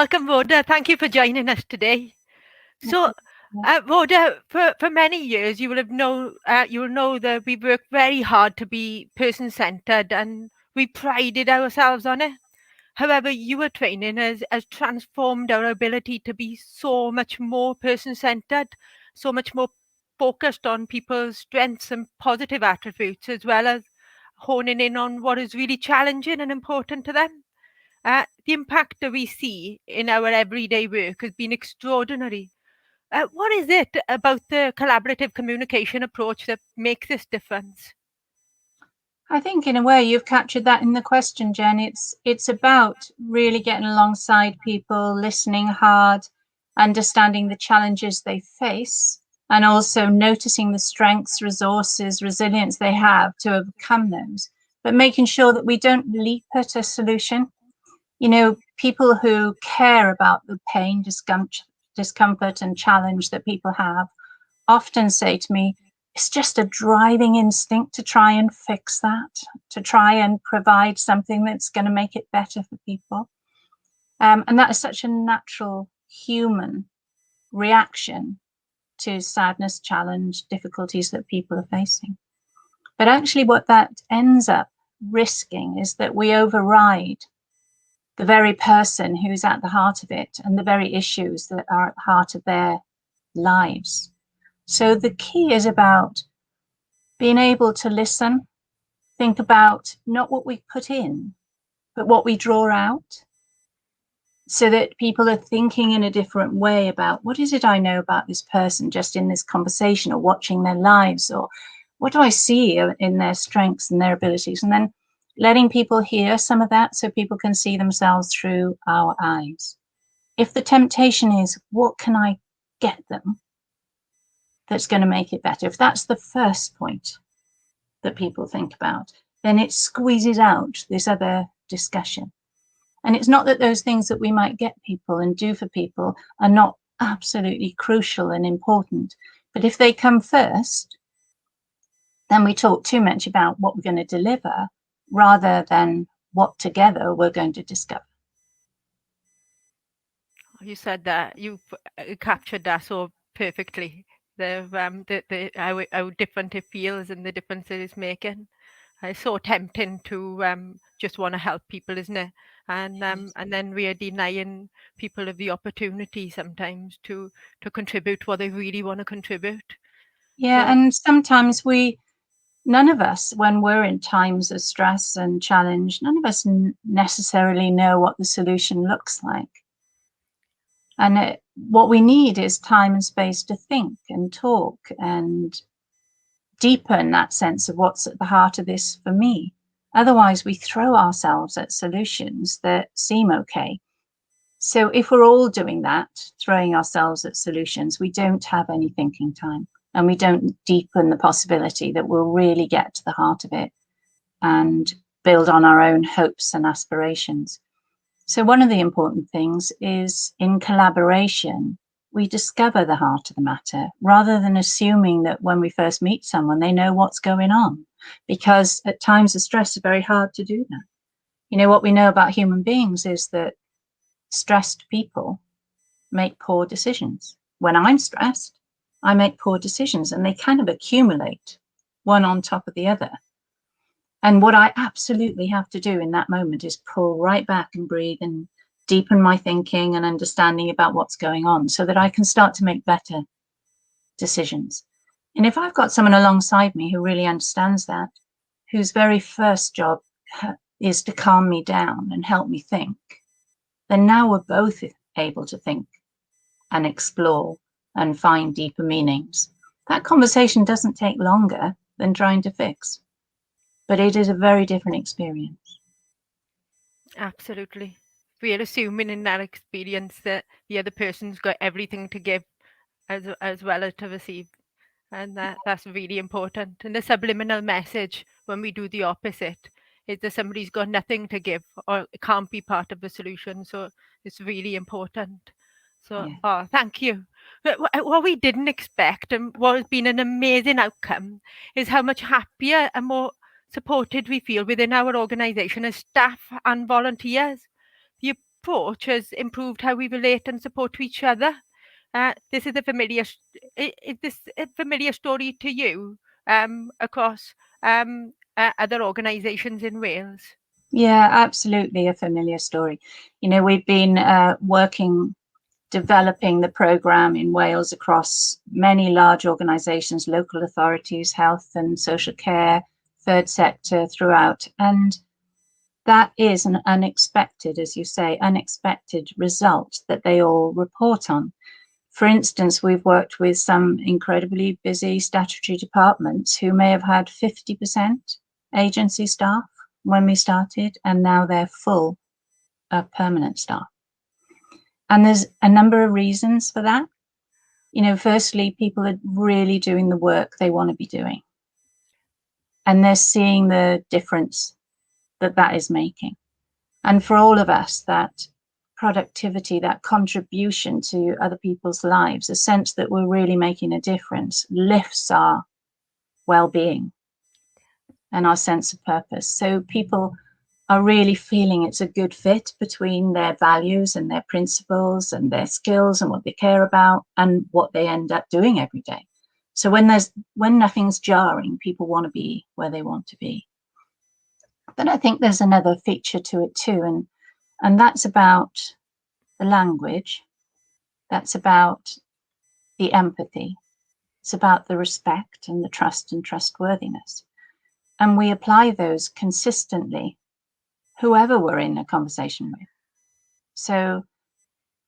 Welcome, Rhoda. Thank you for joining us today. So, Rhoda, for many years, you will know that we worked very hard to be person-centered, and we prided ourselves on it. However, your training has transformed our ability to be so much more person-centered, so much more focused on people's strengths and positive attributes, as well as honing in on what is really challenging and important to them. The impact that we see in our everyday work has been extraordinary. What is it about the collaborative communication approach that makes this difference? I think in a way you've captured that in the question, Jen. It's about really getting alongside people, listening hard, understanding the challenges they face, and also noticing the strengths, resources, resilience they have to overcome those, but making sure that we don't leap at a solution. People who care about the pain, discomfort, and challenge that people have often say to me, it's just a driving instinct to try and fix that, to try and provide something that's going to make it better for people. And that is such a natural human reaction to sadness, challenge, difficulties that people are facing. But actually, what that ends up risking is that we override the very person who's at the heart of it and the very issues that are at the heart of their lives. So the key is about being able to listen, think about not what we put in, but what we draw out, so that people are thinking in a different way about what is it I know about this person just in this conversation or watching their lives, or what do I see in their strengths and their abilities, and then letting people hear some of that so people can see themselves through our eyes. If the temptation is, what can I get them that's going to make it better? If that's the first point that people think about, then it squeezes out this other discussion. And it's not that those things that we might get people and do for people are not absolutely crucial and important, but if they come first, then we talk too much about what we're going to deliver rather than what together we're going to discover. You said that you captured that so perfectly. How different it feels and the difference it is making. It's so tempting to just want to help people, isn't it? And then we are denying people of the opportunity sometimes to contribute what they really want to contribute. Yeah, and sometimes none of us, when we're in times of stress and challenge, none of us necessarily know what the solution looks like. And what we need is time and space to think and talk and deepen that sense of what's at the heart of this for me. Otherwise, we throw ourselves at solutions that seem okay. So if we're all doing that, throwing ourselves at solutions, we don't have any thinking time, and we don't deepen the possibility that we'll really get to the heart of it and build on our own hopes and aspirations. So one of the important things is, in collaboration, we discover the heart of the matter rather than assuming that when we first meet someone, they know what's going on, because at times of stress, it's very hard to do that. What we know about human beings is that stressed people make poor decisions. When I'm stressed, I make poor decisions, and they kind of accumulate one on top of the other. And what I absolutely have to do in that moment is pull right back and breathe and deepen my thinking and understanding about what's going on so that I can start to make better decisions. And if I've got someone alongside me who really understands that, whose very first job is to calm me down and help me think, then now we're both able to think and explore and find deeper meanings. That conversation doesn't take longer than trying to fix, but it is a very different experience. Absolutely. We are assuming in that experience that the other person's got everything to give as well as to receive. And that's really important. And the subliminal message when we do the opposite is that somebody's got nothing to give or can't be part of the solution. So it's really important. So, thank you. But what we didn't expect and what has been an amazing outcome is how much happier and more supported we feel within our organisation as staff and volunteers. The approach has improved how we relate and support to each other. This is a familiar, is this a familiar story to you across other organisations in Wales? Yeah, absolutely a familiar story. We've been working, developing the program in Wales across many large organisations, local authorities, health and social care, third sector throughout. And that is an unexpected, as you say, unexpected result that they all report on. For instance, we've worked with some incredibly busy statutory departments who may have had 50% agency staff when we started, and now they're full of permanent staff. And there's a number of reasons for that. Firstly, people are really doing the work they want to be doing, and they're seeing the difference that that is making. And for all of us, that productivity, that contribution to other people's lives, a sense that we're really making a difference, lifts our well-being and our sense of purpose. So people are really feeling it's a good fit between their values and their principles and their skills and what they care about and what they end up doing every day. So when nothing's jarring, people want to be where they want to be. But I think there's another feature to it too, and that's about the language, that's about the empathy, it's about the respect and the trust and trustworthiness. And we apply those consistently, whoever we're in a conversation with. So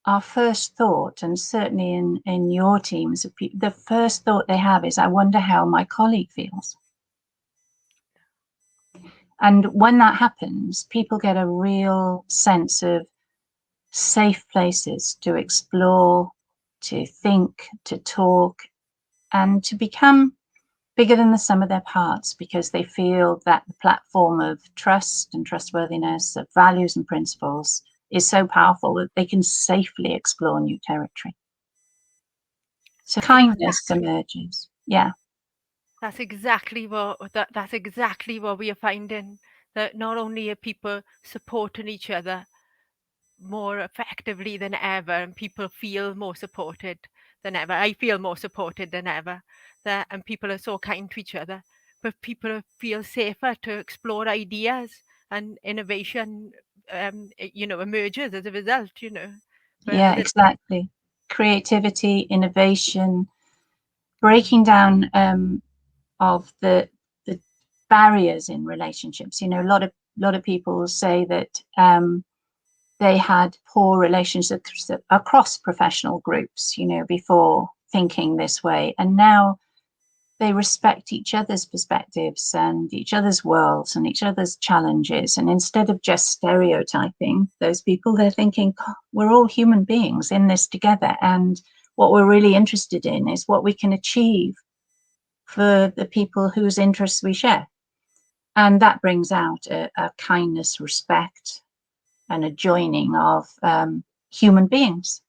our first thought, and certainly in your teams, the first thought they have is, I wonder how my colleague feels. And when that happens, people get a real sense of safe places to explore, to think, to talk, and to become bigger than the sum of their parts, because they feel that the platform of trust and trustworthiness, of values and principles, is so powerful that they can safely explore new territory. So kindness Exactly. emerges. Yeah, That's exactly what we are finding. That not only are people supporting each other more effectively than ever, and people feel more supported than ever. I feel more supported than ever. And people are so kind to each other, but people feel safer to explore ideas, and innovation, emerges as a result. But yeah, exactly. Creativity, innovation, breaking down of the barriers in relationships. A lot of people say that they had poor relationships across professional groups, before thinking this way, and now they respect each other's perspectives and each other's worlds and each other's challenges. And instead of just stereotyping those people, they're thinking, "God, we're all human beings in this together. And what we're really interested in is what we can achieve for the people whose interests we share." And that brings out a kindness, respect, and a joining of human beings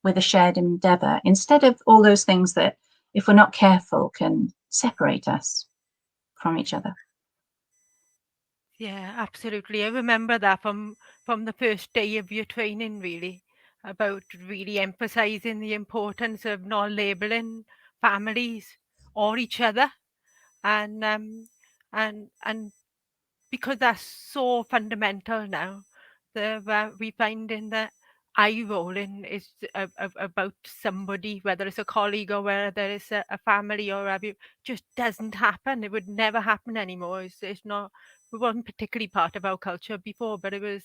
with a shared endeavor, instead of all those things that, if we're not careful, can separate us from each other. Yeah, absolutely. I remember that from the first day of your training, really, about really emphasizing the importance of not labeling families or each other, and and because that's so fundamental now. We finding that eye rolling is about somebody, whether it's a colleague or whether it's a family or have you, just doesn't happen. It would never happen anymore. It's not. It wasn't particularly part of our culture before, but it was.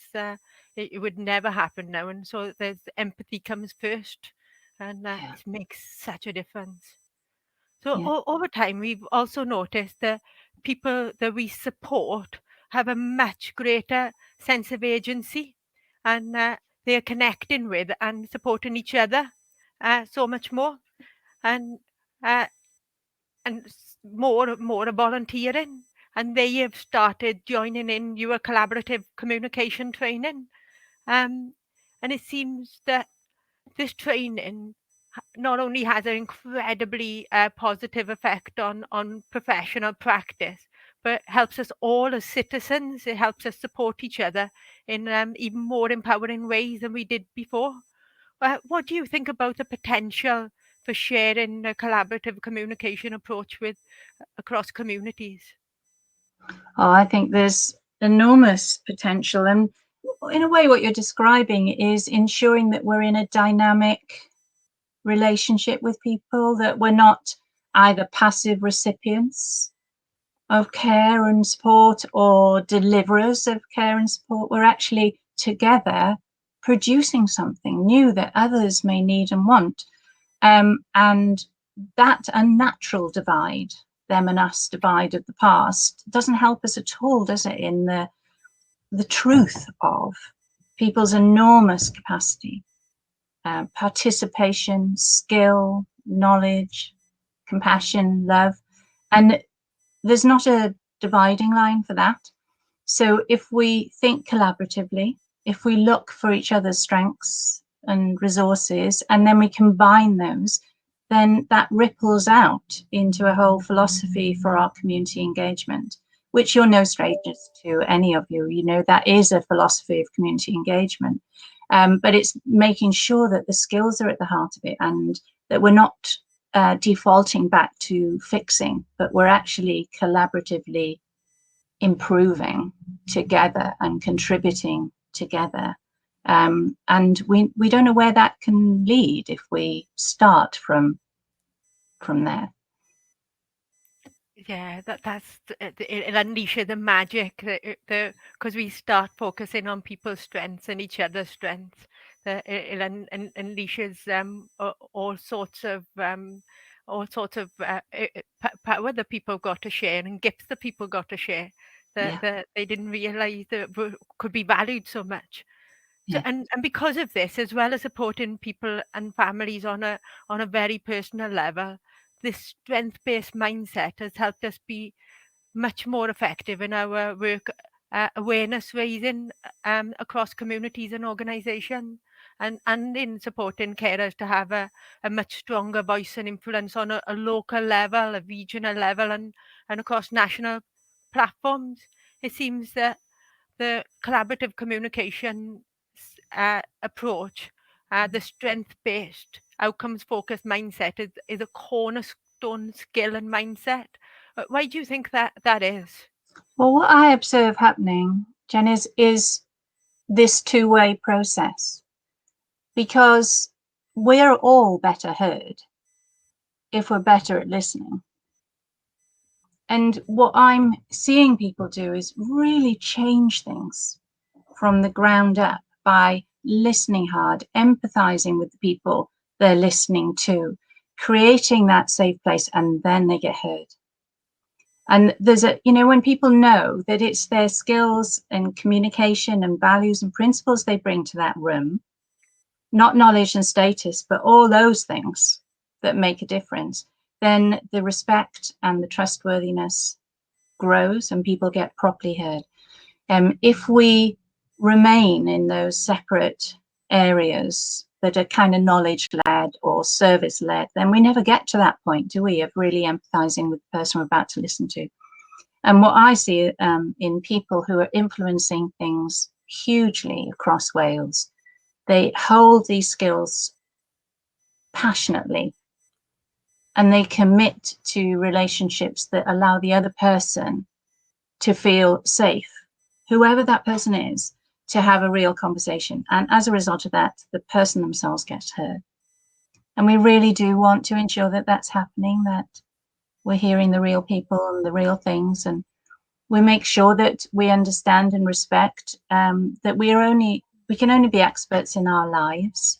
It would never happen now, and so there's empathy comes first, and Yeah, it makes such a difference. So yeah, over time, we've also noticed that people that we support have a much greater sense of agency, and they are connecting with and supporting each other so much more, and uh, more volunteering, and they have started joining in your collaborative communication training, um, and it seems that this training not only has an incredibly positive effect on professional practice, but helps us all as citizens. It helps us support each other in even more empowering ways than we did before. What do you think about the potential for sharing a collaborative communication approach with across communities? Oh, I think there's enormous potential. And in a way, what you're describing is ensuring that we're in a dynamic relationship with people, that we're not either passive recipients of care and support or deliverers of care and support. We're actually together producing something new that others may need and want. And that unnatural divide, them and us divide of the past, doesn't help us at all, does it, in the truth of people's enormous capacity, participation, skill, knowledge, compassion, love. And there's not a dividing line for that. So if we think collaboratively, if we look for each other's strengths and resources, and then we combine those, then that ripples out into a whole philosophy for our community engagement, which you're no strangers to, any of you. You know, that is a philosophy of community engagement. But it's making sure that the skills are at the heart of it, and that we're not defaulting back to fixing, but we're actually collaboratively improving together and contributing together. And we don't know where that can lead if we start from there. Yeah, it unleashes the magic, the because we start focusing on people's strengths and each other's strengths. It unleashes all sorts of power that people got to share and gifts that people got to share Yeah, that they didn't realize that could be valued so much. So, yeah. and because of this, as well as supporting people and families on a very personal level, this strength-based mindset has helped us be much more effective in our work, awareness raising across communities and organisations, and in supporting carers to have a much stronger voice and influence on a local level, a regional level, and across national platforms. It seems that the collaborative communication approach, the strength based, outcomes focused mindset is a cornerstone skill and mindset. Why do you think that is? Well, what I observe happening, Jen, is this two-way process, because we're all better heard if we're better at listening. And what I'm seeing people do is really change things from the ground up by listening hard, empathizing with the people they're listening to, creating that safe place, and then they get heard. And there's when people know that it's their skills and communication and values and principles they bring to that room, not knowledge and status, but all those things that make a difference, then the respect and the trustworthiness grows and people get properly heard. If we remain in those separate areas that are kind of knowledge led or service led, then we never get to that point, do we, of really empathizing with the person we're about to listen to. And what I see in people who are influencing things hugely across Wales, they hold these skills passionately and they commit to relationships that allow the other person to feel safe, whoever that person is, to have a real conversation. And as a result of that, the person themselves gets heard. And we really do want to ensure that that's happening, that we're hearing the real people and the real things. And we make sure that we understand and respect that we can only be experts in our lives.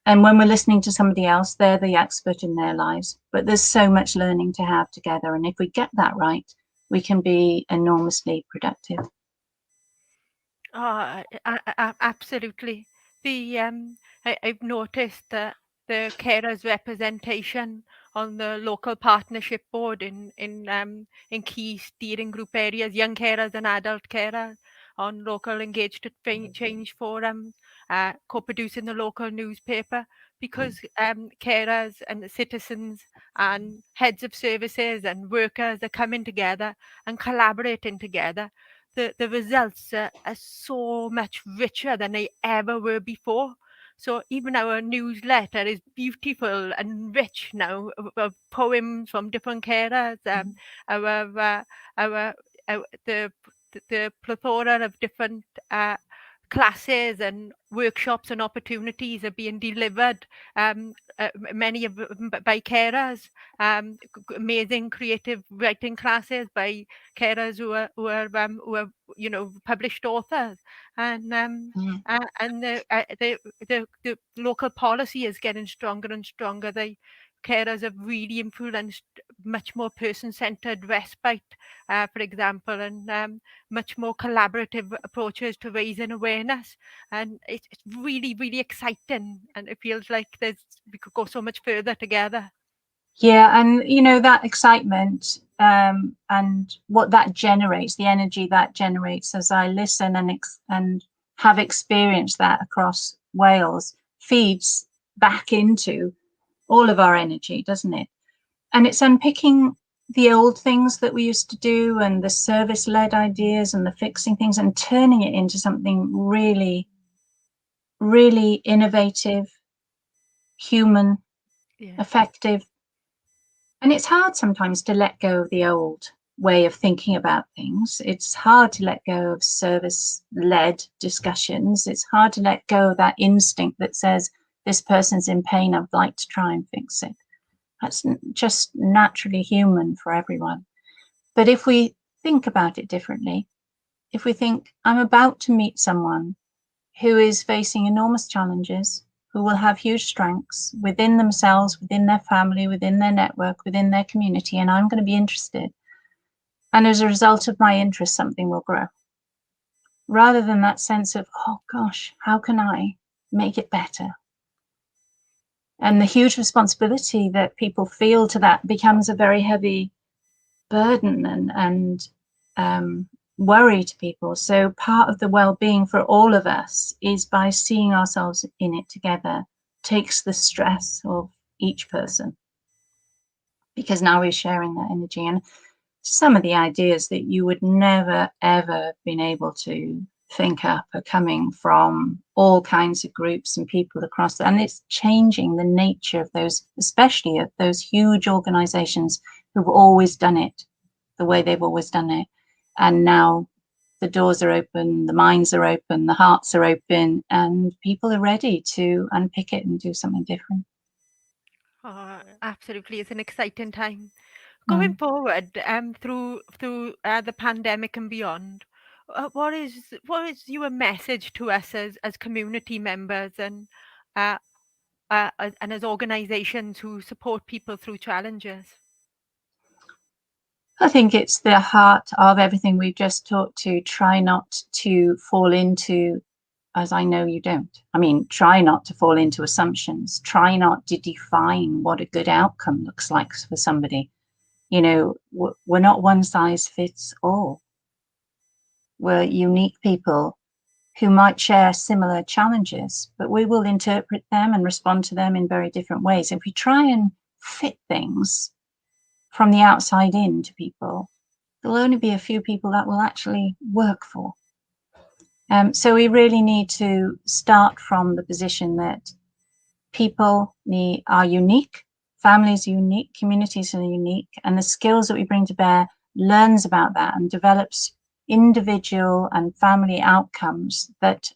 And when we're listening to somebody else, they're the expert in their lives. But there's so much learning to have together. And if we get that right, we can be enormously productive. Oh, absolutely. I've noticed that the carers representation on the local partnership board in key steering group areas, young carers and adult carers, on local engaged change forums, co-producing the local newspaper, because carers and the citizens and heads of services and workers are coming together and collaborating together. the results are so much richer than they ever were before. So even our newsletter is beautiful and rich now of poems from different carers. Our, our, the plethora of different classes and workshops and opportunities are being delivered, many of them by carers, amazing creative writing classes by carers who are published authors, and the local policy is getting stronger and stronger. The carers have really influenced much more person-centered respite, for example, and much more collaborative approaches to raising awareness. And it's really, really exciting. And it feels like we could go so much further together. Yeah, and that excitement, and what that generates, the energy that generates as I listen and have experienced that across Wales, feeds back into all of our energy, doesn't it? And it's unpicking the old things that we used to do and the service-led ideas and the fixing things and turning it into something really, really innovative, human, Yeah. effective. And it's hard sometimes to let go of the old way of thinking about things. It's hard to let go of service-led discussions. It's hard to let go of that instinct that says, this person's in pain, I'd like to try and fix it. That's just naturally human for everyone. But if we think about it differently, if we think, I'm about to meet someone who is facing enormous challenges, who will have huge strengths within themselves, within their family, within their network, within their community, and I'm going to be interested. And as a result of my interest, something will grow. Rather than that sense of, oh gosh, how can I make it better? And the huge responsibility that people feel to that becomes a very heavy burden and worry to people. So part of the well-being for all of us is by seeing ourselves in it together, takes the stress of each person, because now we're sharing that energy. And some of the ideas that you would never ever been able to think up are coming from all kinds of groups and people across and it's changing the nature of those, especially of those huge organizations who've always done it the way they've always done it. And now the doors are open, the minds are open, the hearts are open, and people are ready to unpick it and do something different. Absolutely, it's an exciting time. Going Mm. forward, through the pandemic and beyond, what is your message to us as community members uh, and as organisations who support people through challenges? I think it's the heart of everything we've just talked to. Try not to fall into, as I know you don't. I mean, try not to fall into assumptions. Try not to define what a good outcome looks like for somebody. We're not one size fits all. We're unique people who might share similar challenges, but we will interpret them and respond to them in very different ways. If we try and fit things from the outside in to people, there'll only be a few people that will actually work for. So we really need to start from the position that people are unique, families are unique, communities are unique, and the skills that we bring to bear learns about that and develops individual and family outcomes that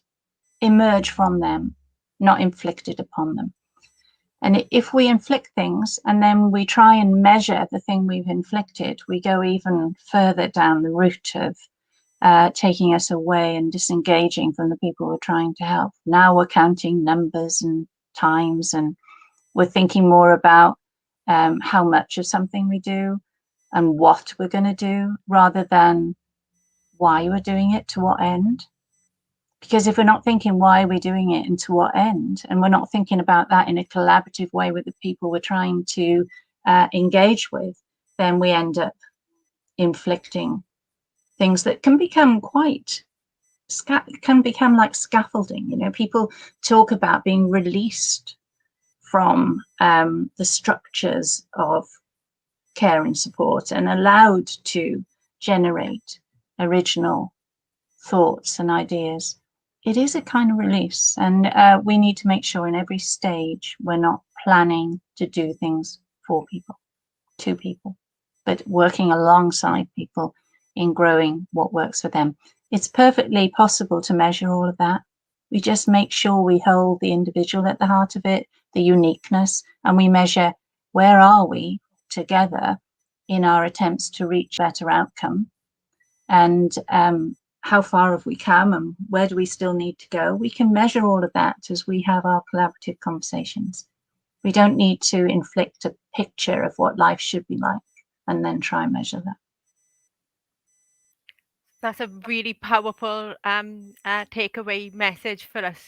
emerge from them, not inflicted upon them. And if we inflict things and then we try and measure the thing we've inflicted, we go even further down the route of taking us away and disengaging from the people we're trying to help. Now we're counting numbers and times, and we're thinking more about how much of something we do and what we're going to do rather than why we're doing it, to what end. Because if we're not thinking why we're doing it and to what end, and we're not thinking about that in a collaborative way with the people we're trying to engage with, then we end up inflicting things that can become like scaffolding. People talk about being released from the structures of care and support and allowed to generate original thoughts and ideas, it is a kind of release. And we need to make sure in every stage we're not planning to do things for people, to people, but working alongside people in growing what works for them. It's perfectly possible to measure all of that. We just make sure we hold the individual at the heart of it, the uniqueness, and we measure where are we together in our attempts to reach a better outcome, and how far have we come and where do we still need to go. We can measure all of that as we have our collaborative conversations. We don't need to inflict a picture of what life should be like and then try and measure that. That's a really powerful takeaway message for us,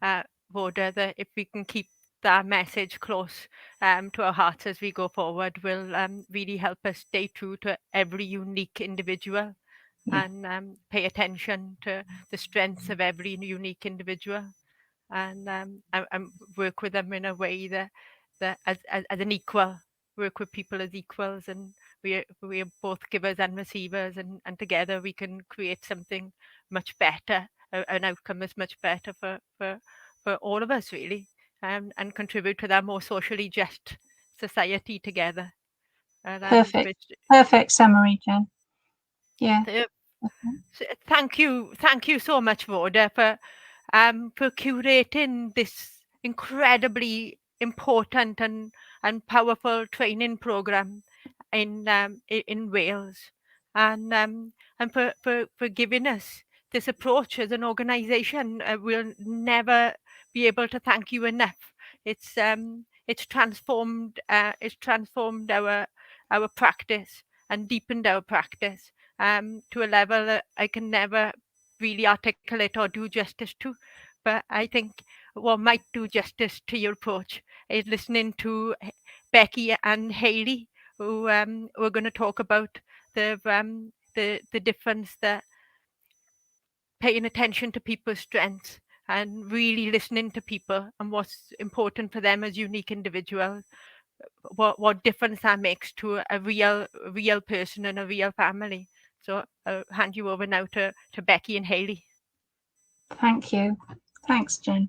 uh, Rhoda, that if we can keep that message close to our hearts as we go forward, will really help us stay true to every unique individual Yeah, and pay attention to the strengths of every unique individual, and and work with them in a way that as an equal, work with people as equals, and we are both givers and receivers, and together we can create something much better, an outcome that's much better for all of us really, and contribute to that more socially just society together. And perfect. Perfect summary, Jen. Yeah. so, Okay. thank you so much, Rhoda, for curating this incredibly important and powerful training program in Wales, and for giving us this approach as an organisation. We'll never be able to thank you enough. It's transformed our practice and deepened our practice to a level that I can never really articulate or do justice to. But I think what might do justice to your approach is listening to Becky and Hayley, who are going to talk about the difference that paying attention to people's strengths and really listening to people and what's important for them as unique individuals, what difference that makes to a real person and a real family. So I'll hand you over now to Becky and Hayley. Thank you. Thanks, Jen.